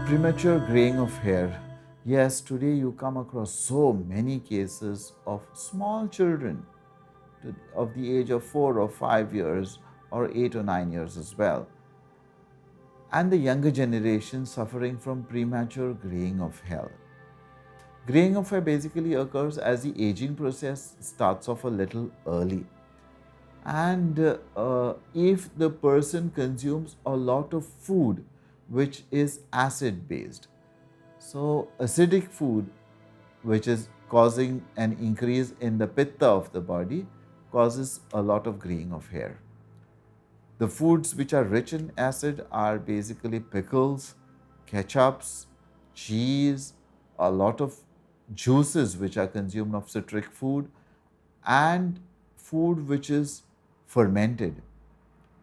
Premature graying of hair. Yes, today you come across so many cases of small children of the age of 4 or 5 years or 8 or 9 years as well. And the younger generation suffering from premature graying of hair. Graying of hair basically occurs as the aging process starts off a little early. And if the person consumes a lot of food which is acid based, so acidic food which is causing an increase in the pitta of the body causes a lot of graying of hair. The foods which are rich in acid are basically pickles, ketchups, cheese, a lot of juices which are consumed of citric food, and food which is fermented,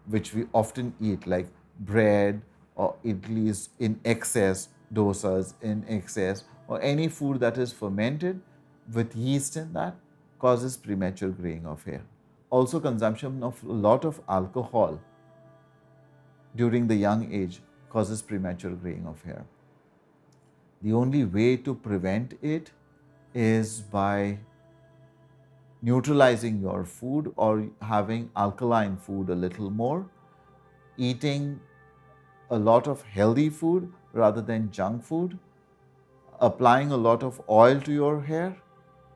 which we often eat, like bread or idlis in excess, dosas in excess, or any food that is fermented with yeast in that causes premature graying of hair. Also, consumption of a lot of alcohol during the young age causes premature graying of hair. The only way to prevent it is by neutralizing your food or having alkaline food a little more, eating a lot of healthy food rather than junk food, applying a lot of oil to your hair,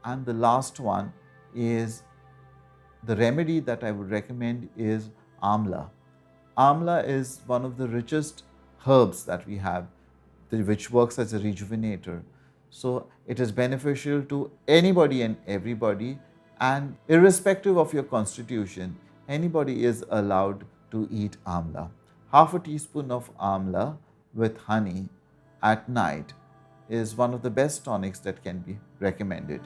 and the last one is the remedy that I would recommend is amla. Amla is one of the richest herbs that we have, which works as a rejuvenator. So it is beneficial to anybody and everybody, and irrespective of your constitution, anybody is allowed to eat amla. Half a teaspoon of amla with honey at night is one of the best tonics that can be recommended.